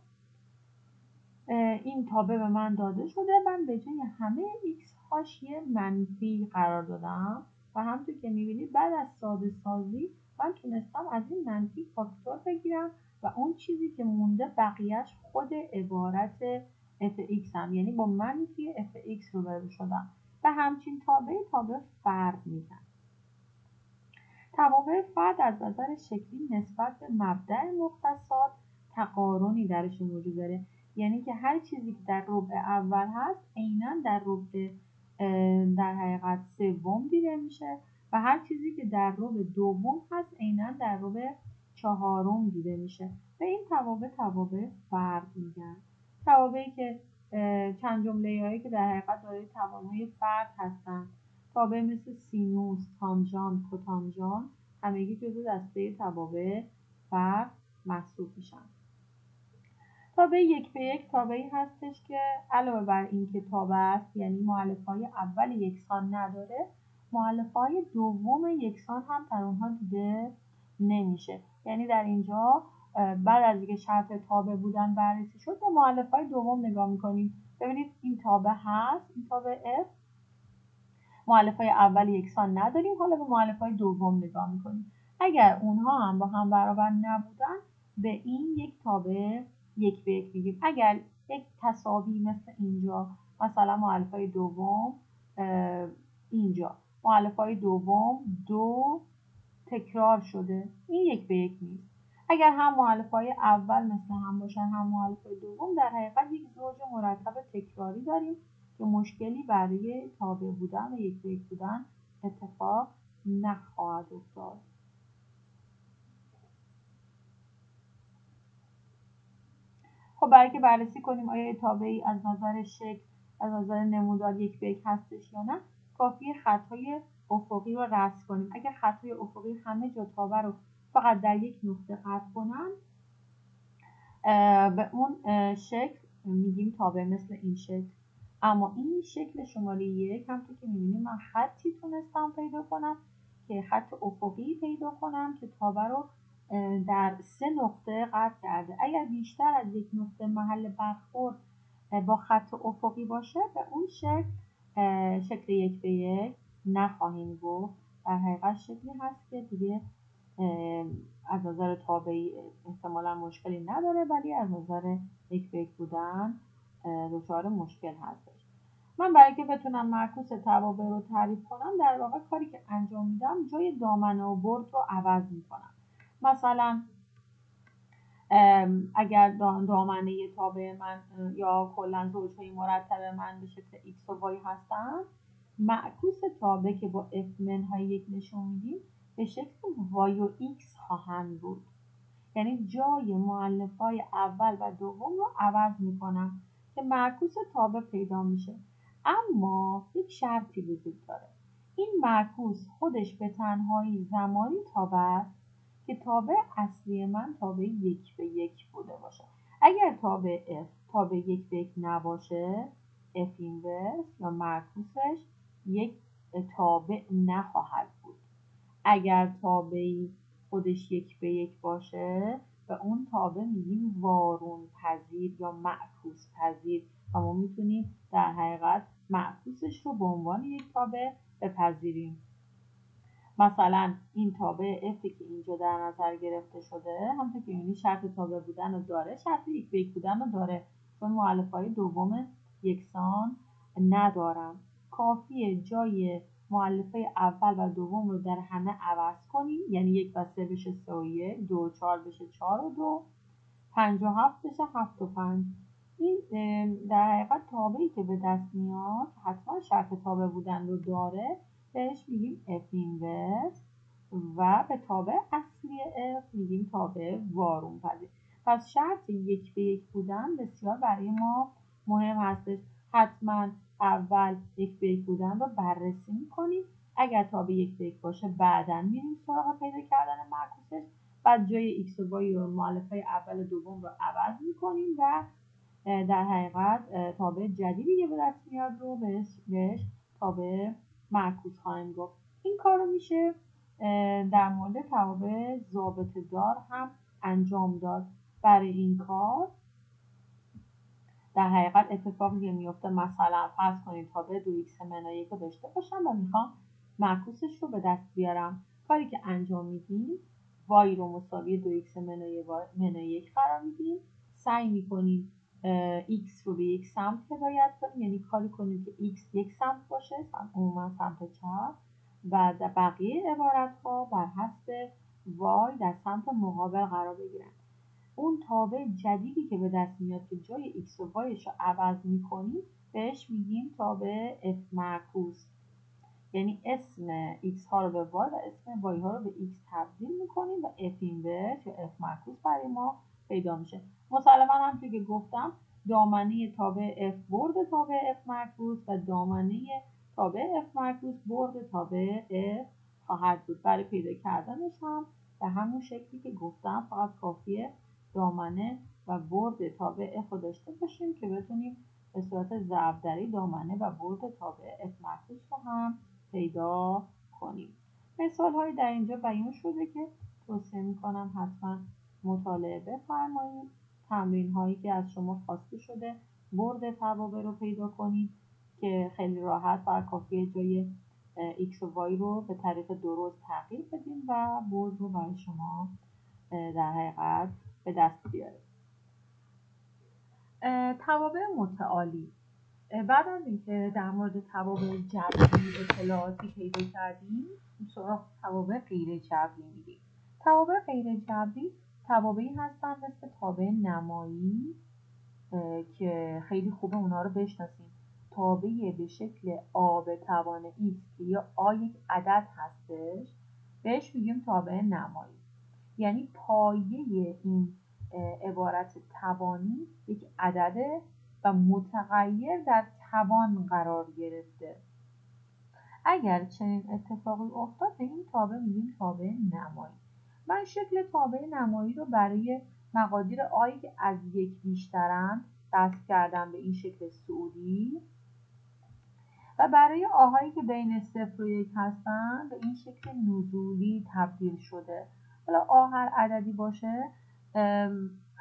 این تابع به من داده شده، من به جای همه x هاش یه منفی قرار دادم و همونطور که میبینید بعد از ساده سازی من تونستم از این منفی فاکتور بگیرم و اون چیزی که مونده بقیهش خود عبارت fx هم، یعنی با منفی fx روبرو شدم. و همچین تابع فرد میگن. توابع فرد از نظر شکلی نسبت به مبدأ مختصات تقارنی درشون وجود داره، یعنی که هر چیزی که در ربع اول هست عیناً در ربع در حقیقت سوم دیده میشه و هر چیزی که در ربع دوم هست عیناً در ربع چهارم دیده میشه و این توابع فرد میگن. توابعی که چند جمله هایی که در حقیقت دارای توانای فرد هستن، تابع مثل سینوس، تانژانت، کوتانژانت همگی جزو دسته توابع فرد محسوب میشن. تابع یک به یک تابعی هستش که علاوه بر این که تابع است، یعنی مؤلفه‌های اول یکسان نداره، مؤلفه‌های دوم یکسان هم در اونها دیده نمیشه. یعنی در اینجا بعد از اینکه شرط تابع بودن بررسی شد، به مؤلفه‌های دوم نگاه میکنیم. ببینید این تابع هست، این تابع F، مؤلفه‌های اول یکسان نداریم، حالا به مؤلفه‌های دوم نگاه میکنیم. اگر اونها هم با هم برابر نبودن، به این یک تابع یک به یک میگیم. اگر یک تساوی مثل اینجا، مثلا مؤلفه‌های دوم اینجا، مؤلفه‌های دوم دو تکرار شده، این یک به یک نیست. اگر هم مؤلفه‌های اول مثل هم باشن، هم مؤلفه‌های دوم، در حقیقت یک زوج مرکب تکراری داریم که مشکلی برای تابع بودن و یک به یک بودن اتفاق نخواهد افتاد. خب برای که بررسی کنیم آیا تابعی از نظر شکل، از نظر نمودار یک به یک هستش یا نه، کافیه خطهای افقی رو رسم کنیم. اگر خطهای افقی همه جا تابع رو فقط در یک نقطه قطع کنن، به اون شکل میگیم تابع مثل این شکل. اما این شکل شماره یک، همونطور که میبینیم من خطی تونستم پیدا کنم که خط افقی پیدا کنم که تابع رو در 3 نقطه قطع کرده. اگر بیشتر از یک نقطه محل برخورد با خط افقی باشه، به اون شکل یک به یک نخواهیم گفت. در حقیقت شکلی هست که دیگه از نظر تابعی احتمالا مشکلی نداره، ولی از نظر یک به یک بودن دچار مشکل هستش. من برای که بتونم معکوس توابع رو تعریف کنم، در واقع کاری که انجام میدم جای دامنه و برد رو عوض میکنم. مثلا اگر دامنه تابع من یا کلا زوجهای مرتب من به شکل x و y هستن، معکوس تابع که با f منهای یک نشون میدیم به شکل y و x خواهند بود. یعنی جای مؤلفه‌های اول و دوم رو عوض میکنم که معکوس تابع پیدا میشه. اما یک شرطی وجود داره. این معکوس خودش به تنهایی زمانی تابع است که تابع اصلی من تابع یک به یک بوده باشه. اگر تابع f تابع یک به یک نباشه، f اینورس یا معکوسش یک تابع نخواهد بود. اگر تابعی خودش یک به یک باشه، به اون تابع میگیم وارون پذیر یا معکوس پذیر و ما میتونیم در حقیقت معکوسش رو به عنوان یک تابع بپذیریم. مثلا این تابع f که اینجا در نظر گرفته شده، همونطور که می‌بینید شرط تابع بودن رو داره، شرط یک به یک بودن رو داره، چون مؤلفه‌های دوم یکسان ندارم. کافیه جای مؤلفه اول و دوم رو در همه عوض کنیم، یعنی 1 و 3 بشه 3 و 1، 2 و 4 بشه 4 و 2، 5 و 7 بشه 7 و 5. این در حقیقت تابعی که به دست میاد حتما شرط تابع بودن رو داره، بهش میگیم f اینورس و به تابع اصلی f میگیم تابع وارون پذیر. پس شرط یک به یک بودن بسیار برای ما مهم هستش. حتما اول یک به یک بودن رو بررسی میکنیم. اگر تابع یک به یک باشه، بعدا میریم سراغ پیدا کردن معکوسش. بعد جای x و y و مؤلفه اول و دوم رو عوض میکنیم و در حقیقت تابع جدیدی که به دست میاد رو بهش تابع معکوس خواهیم گفت. این کار رو میشه در مورد توابع ضابطه دار هم انجام داد. برای این کار در حقیقت اتفاقی که میفته، مثلا فرض کنید تابع 2x منهای 1 رو داشته باشم و میخوام معکوسش رو به دست بیارم. کاری که انجام میدیم، y رو مساوی 2x منهای 1 قرار میدیم، سعی میکنیم x رو به یک سمت هدایت کنیم، یعنی کاری کنیم که x یک سمت باشه، عموما سمت چپ، و در بقیه عبارت ها بر حسب y در سمت مقابل قرار بگیرن. اون تابع جدیدی که به دست میاد که جای x و y رو عوض میکنیم، بهش میگیم تابع f معکوس. یعنی اسم x ها رو به y و اسم y ها رو به x تبدیل میکنیم و f اینورس یا f معکوس برای ما پیدا میشه. مسلما همونطور که گفتم، دامنه تابع f برد تابع f معکوس و دامنه تابع f معکوس برد تابع f خواهد بود. برای پیدا کردنش هم به همون شکلی که گفتم، فقط کافیه دامنه و برد تابع F رو داشته باشیم که بتونیم به صورت ضربدری دامنه و برد تابع F معکوس رو هم پیدا کنیم. مثال های در اینجا بیان شده که توصیه میکنم حتما مطالعه بفرمایید. تمرین هایی که از شما خواسته شده برد توابع رو پیدا کنید که خیلی راحت و کافیه جای x و y رو به طریق درست تغییر بدیم و برد رو برای شما در حقیقت به دست بیاریم. توابع متعالی. بعد از اینکه در مورد توابع جبری اطلاعاتی پیدا کردیم، سراغ توابع غیر جبری میریم. توابع غیر جبری توابعی هستن مثل تابع نمایی که خیلی خوبه اونا رو بشناسیم. تابع به شکل آ به توان x که یا آ یک عدد هستش، بهش میگیم تابع نمایی. یعنی پایه این عبارت توانی یک عدده و متغیر در توان قرار گرفته. اگر چنین اتفاقی افتاد به این تابع میگیم تابع نمایی. من شکل تابع نمایی رو برای مقادیر آیی که از یک بیشترند دست کردم به این شکل صعودی و برای آهایی که بین 0 و 1 هستن به این شکل نزولی تبدیل شده. حالا آ هر عددی باشه،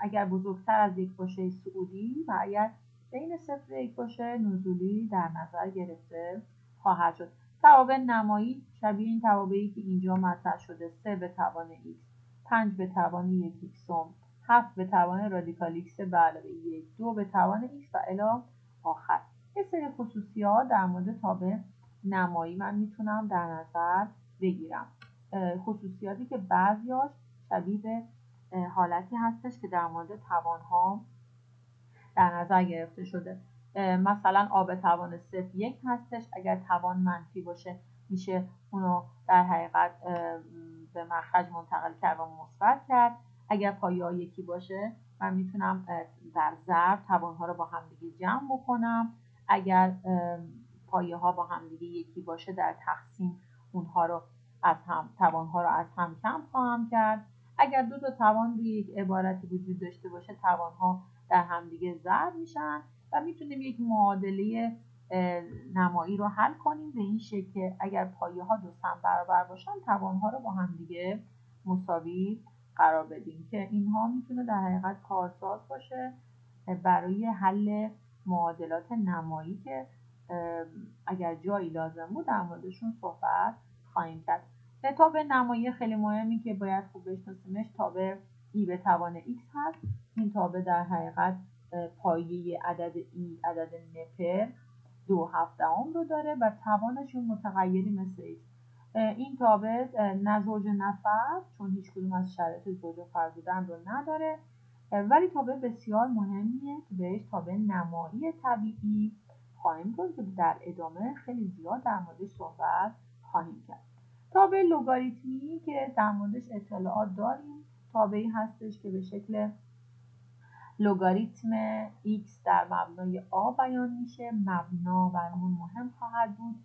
اگر بزرگتر از 1 باشه صعودی و اگر بین 0 و 1 باشه نزولی در نظر گرفته خواهد شد. توابع نمایی شبیه این توابعی که اینجا مطرح شده: 3 به توان x، 5 به توان 1 x، 7 به توان رادیکال x به علاوه 1، 2 به توان x و الی آخر. یه سری خصوصیات در مورد تابع نمایی من میتونم در نظر بگیرم. خصوصیاتی که بعضیاش شبیه به حالتی هستش که در مورد توانها در نظر گرفته شده. مثلا آ به توان 0.1 هستش، اگر توان منفی باشه میشه اونو در حقیقت به مخرج منتقل کرد و مثبت کرد. اگر پایه ها یکی باشه من میتونم در ضرب توانها رو با هم دیگه جمع بکنم. اگر پایه ها با هم دیگه یکی باشه در تقسیم اونها رو از هم توانها رو از هم کم خواهم کرد. اگر دو تا توان روی یک عبارتی وجود داشته باشه توانها در همدیگه ضرب میشن و میتونیم یک معادله نمایی رو حل کنیم به این شکل: اگر پایه ها دو سم برابر باشن توانها رو با همدیگه مساوی قرار بدیم که اینها میتونه در حقیقت کارساز باشه برای حل معادلات نمایی که اگر جایی لازم بود در موردشون صحبت خواهیم کرد. تابع نمایی خیلی مهمی که باید خوب بشناسیمش تابع ای به توان x هست. این تابع در حقیقت پایه عدد ای، عدد نپر 2/7 رو داره و توانش متغیری مثل x. این تابع نه زوج نه فرد، چون هیچ کدوم از شرایط زوج و فرد بودن رو نداره، ولی تابع بسیار مهمیه که بهش تابع نمایی طبیعی خواهیم گفت که در ادامه خیلی زیاد در موردش صحبت خواهیم کرد. تابع لگاریتمی که در موردش اطلاعات داریم، تابعی هستش که به شکل لگاریتم x در مبنای a بیان میشه. مبنا برامون مهم خواهد بود.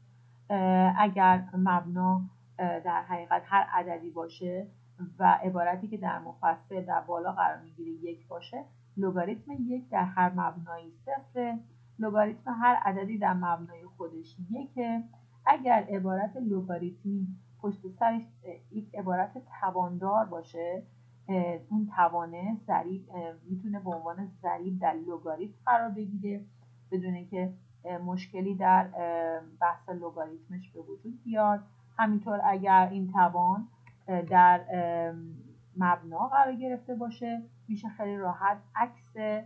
اگر مبنا در حقیقت هر عددی باشه و عبارتی که در مفصل در بالا قرار میگیره 1 باشه، لگاریتم 1 در هر مبنایی 0. لگاریتم هر عددی در مبنای خودش 1. اگر عبارت لگاریتمی پشت سرش یک عبارت تواندار باشه، اون توانه ضریب میتونه به عنوان ضریب در لگاریتم قرار بگیره بدون اینکه مشکلی در بحث لگاریتمش به وجود بیاد. همینطور اگر این توان در مبنا قرار گرفته باشه میشه خیلی راحت عکس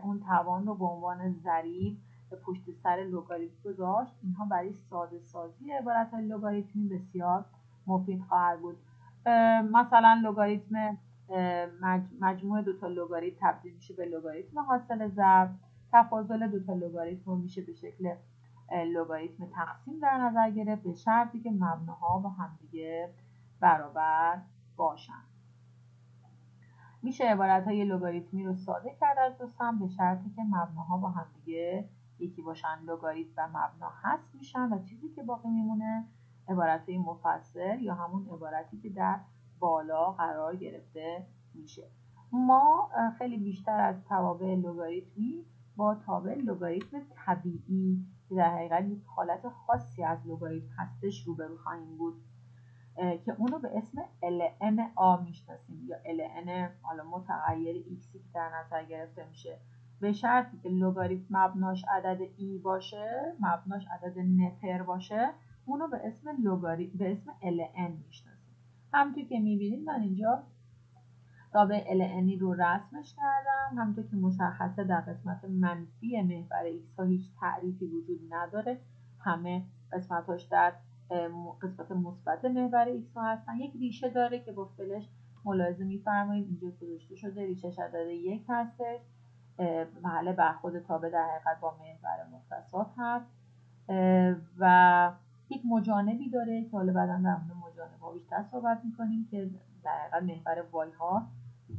اون توان رو به عنوان ضریب پشت سر لگاریتم گذاشت. اینها برای ساده سازی عبارت لگاریتمی بسیار مفید خواهد بود. مثلا لگاریتم مجموع دو تا لگاریتم تبدیل میشه به لگاریتم حاصل ضرب. تفاضل دو تا لگاریتم میشه به شکل لگاریتم تقسیم در نظر گرفت به شرطی که مبناها با همدیگه برابر باشن. میشه عبارت‌های لگاریتمی رو ساده کرد از دو سم به شرطی که مبناها با همدیگه یکی باشن. لگاریتم و مبنا حذف میشن و چیزی که باقی میمونه عبارت‌های مفصل یا همون عبارتی که در بالا قرار گرفته میشه. ما خیلی بیشتر از توابع لگاریتمی با تابع لگاریتم طبیعی که در حقیقت یک حالت خاصی از لگاریتم هستش روبرو خواهیم بود که اونو به اسم LNA میشناسیم یا LN حالا متغیر x که در نظر گرفته میشه، به شرطی که لگاریتم مبناش عدد ای باشه، مبناش عدد نپر باشه، اونو به اسم LN میشناسیم. همونطور که میبینید من اینجا تابع LNی رو رسمش کردم. همونطور که مشخصه در قسمت منفی محور x ها هیچ تعریفی وجود نداره، همه قسمتاش در قسمت مثبت محور x ها هستن. یک ریشه داره که با فلش ملاحظه میفرمایید اینجا گذاشته شده، ریشه‌ش عدد 1 هستش، محل برخورد تابع در حقیقت با محور مختصات هست و یک مجانبی داره که حالا بعدا در مورد مجانب‌ها بیشتر صحبت می‌کنیم که در حقیقت محور وای ها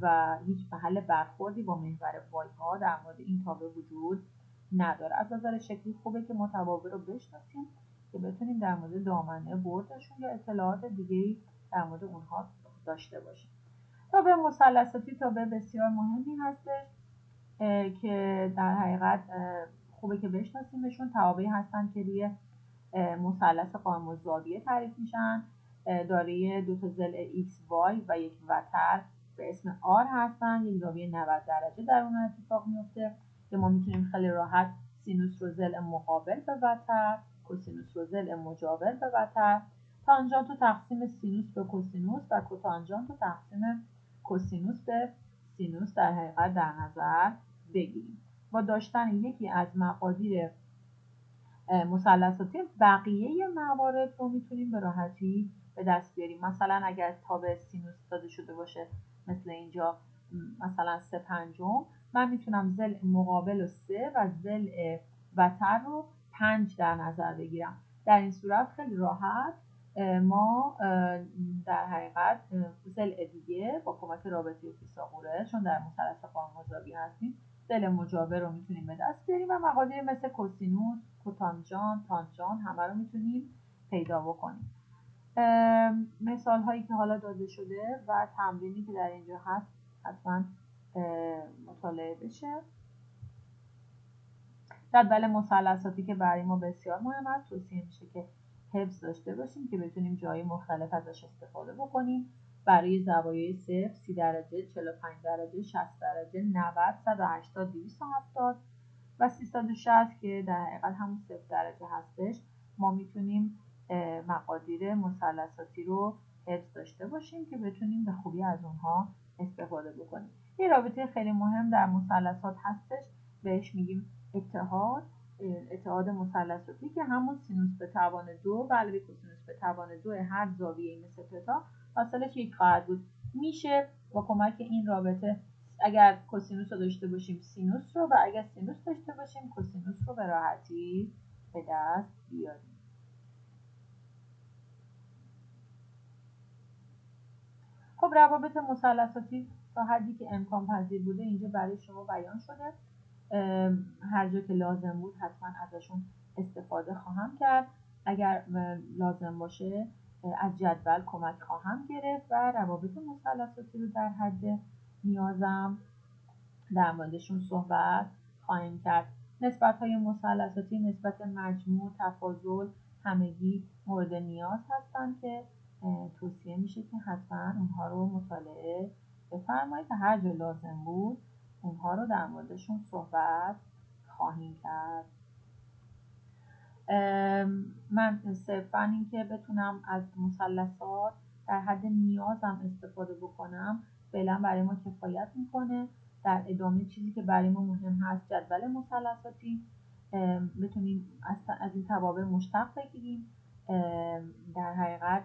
و هیچ محل برخوردی با محور وای ها در مورد این تابع وجود نداره. از نظر شکلی خوبه که ما توابع رو بشناسیم که بتونیم در مورد دامنه بردشون یا اطلاعات دیگه‌ای در مورد اونها داشته باشیم. تابع مثلثاتی تابع بسیار مهمی هستش که در حقیقت خوبه که بشناسیمشون. توابعی هستن که روی مثلث قائم الزاویه تعریف میشن، دارای دو تا ضلع XY و یک وتر به اسم R هستن. یک زاویه 90 درجه در اون اتفاق میفته که ما میتونیم خیلی راحت سینوس رو ضلع مقابل به وتر، کوسینوس رو ضلع مجاور به وتر، تانژانت رو تقسیم سینوس به کوسینوس و کوتانژانت رو تقسیم کوسینوس به سینوس در حقیقت در نظر بگیریم. با داشتن یکی از مقادیر مثلثاتی بقیه موارد رو میتونیم به راحتی به دست بیاریم. مثلا اگر تابع سینوس داده شده باشه مثل اینجا مثلا 3/5، من میتونم ضلع مقابل و 3 و ضلع وتر رو 5 در نظر بگیرم. در این صورت خیلی راحت ما در حقیقت ضلع دیگه با کمک رابطه فیثاغورس، چون در مثلث قائم الزاویه هستیم، ضلع مجاور رو میتونیم به دست بیاریم و مقادیر مثل کوسینوس، کوتانژانت، تانژانت همه رو میتونیم پیدا بکنیم. مثال هایی که حالا داده شده و تمرینی که در اینجا هست حتما مطالعه بشه. جدول مثلثاتی که برای ما بسیار مهم است، توصیه میشه که حفظ داشته باشیم که بتونیم جای مختلف ازش استفاده بکنیم. برای زوایای 0، 30 درجه، 45 درجه، 60 درجه، 90، 180، 270 و 360 که در حقیقت همون 0 درجه هستش، ما میتونیم مقادیر مثلثاتی رو حفظ داشته باشیم که بتونیم به خوبی از اونها استفاده بکنیم. یه رابطه خیلی مهم در مثلثات هستش، بهش میگیم اتحاد مثلثاتی که همون سینوس به توان 2 به علاوه کوسینوس به توان 2 هر زاویه‌ای مثل تتا حاصلش 1 خواهد بود. میشه با کمک این رابطه اگر کوسینوس رو داشته باشیم سینوس رو و اگر سینوس داشته باشیم کوسینوس رو به راحتی به دست بیاریم. خب روابط مثلثاتی تا حدی که امکان پذیر بوده اینجا برای شما بیان شده. هر جا که لازم بود حتما ازشون استفاده خواهم کرد. اگر لازم باشه از جدول کمک خواهم گرفت و روابط مثلثاتی رو در حد نیازم در موردشون صحبت خواهیم کرد. نسبت‌های مثلثاتی نسبت مجموع، تفاضل، همگی مورد نیاز هستند که توصیه میشه که حتما اونها رو مطالعه بفرمایید و هر جا لازم بود اونها رو در موردشون صحبت خواهیم کرد. من صرفاً این که بتونم از مثلثات در حد نیازم استفاده بکنم فعلا برای ما کفایت میکنه. در ادامه چیزی که برای ما مهم هست جدول مثلثاتی، بتونیم از این توابع مشتق بگیریم، در حقیقت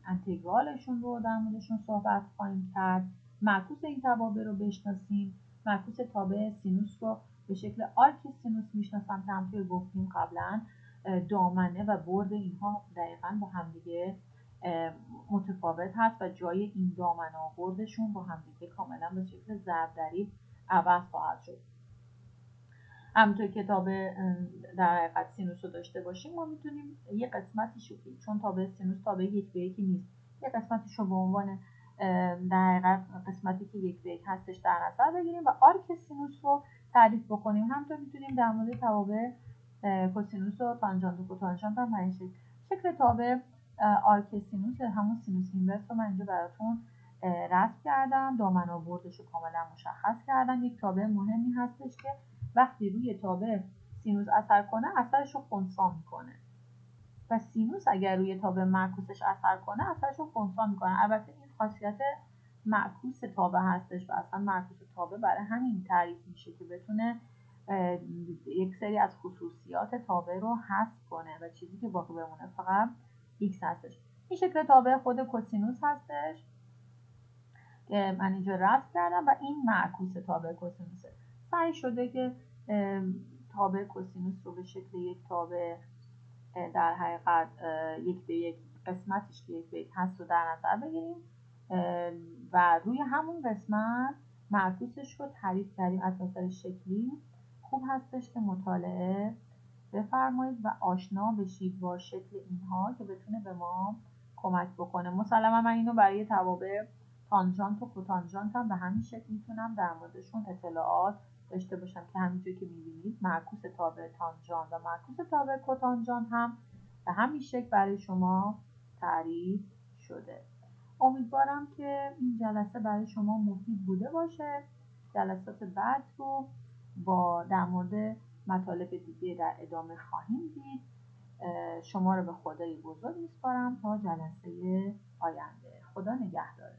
انتگرالشون رو در موردشون صحبت خواهیم کرد، معکوس این توابع رو بشناسیم. معکوس تابع سینوس رو به شکل آرک سینوس میشناسم که همونطور گفتیم قبلا دامنه و برد اینها دقیقا با همدیگه متفاوت هست و جای این دامنه و بردشون با همدیگه کاملا به شکل ضربدری عوض خواهد شد. همونطور که تابع در حقیقت سینوس رو داشته باشیم ما میتونیم یه قسمتی چون تابع سینوس تابع 1 به 1 نیست، یه قسمتش رو به عنوان در حقیقت قسمتی که یک به یک هستش در نظر بگیریم و آرک سینوس رو تعریف بکنیم. همینطور میتونیم در مورد توابع کوسینوس و تانژانت و کوتانژانت هم همین شکل تابع آرک سینوس یا همون سینوس اینورس رو من اینجا براتون رسم کردم. دامن و بردش رو کاملا مشخص کردم. یک تابع مهمی هستش که وقتی روی تابع سینوس اثر کنه اثرش رو خنثی میکنه و سینوس اگر روی تابع معکوسش اثر کنه اثرش رو خنثی میکنه. البته این خاصیت معکوس تابع هستش و اصلا معکوس تابع برای همین تعریف میشه که بتونه یک سری از خصوصیات تابع رو حذف کنه و چیزی که باقی بمونه فقط x هستش. این شکل تابع خود کوسینوس هستش که من اینجا رسم کردم و این معکوس تابع کوسینوسه. سعی شده که تابع کوسینوس رو به شکل یک تابع در حقیقت یک به یک قسمتش که یک به یک هست رو در نظر بگیریم و روی همون قسمت معکوسش رو تعریف کردیم. از نظر شکلی خوب هستش که مطالعه بفرمایید و آشنا بشید با شکل اینها که بتونه به ما کمک بکنه. مسلما من اینو برای توابع تانژانت و کوتانژانت هم به همین شکل میتونم در موردشون اطلاعات داشته باشم که همینجور که میبینید معکوس تابع تانژانت و معکوس تابع کوتانژانت هم به همین شکل برای شما تعریف شده. امیدوارم که این جلسه برای شما مفید بوده باشه. جلسات بعد رو با در مورد مطالب دیگه در ادامه خواهیم دید. شما رو به خدای بزرگ میسپارم تا جلسه آینده. خدا نگهدار.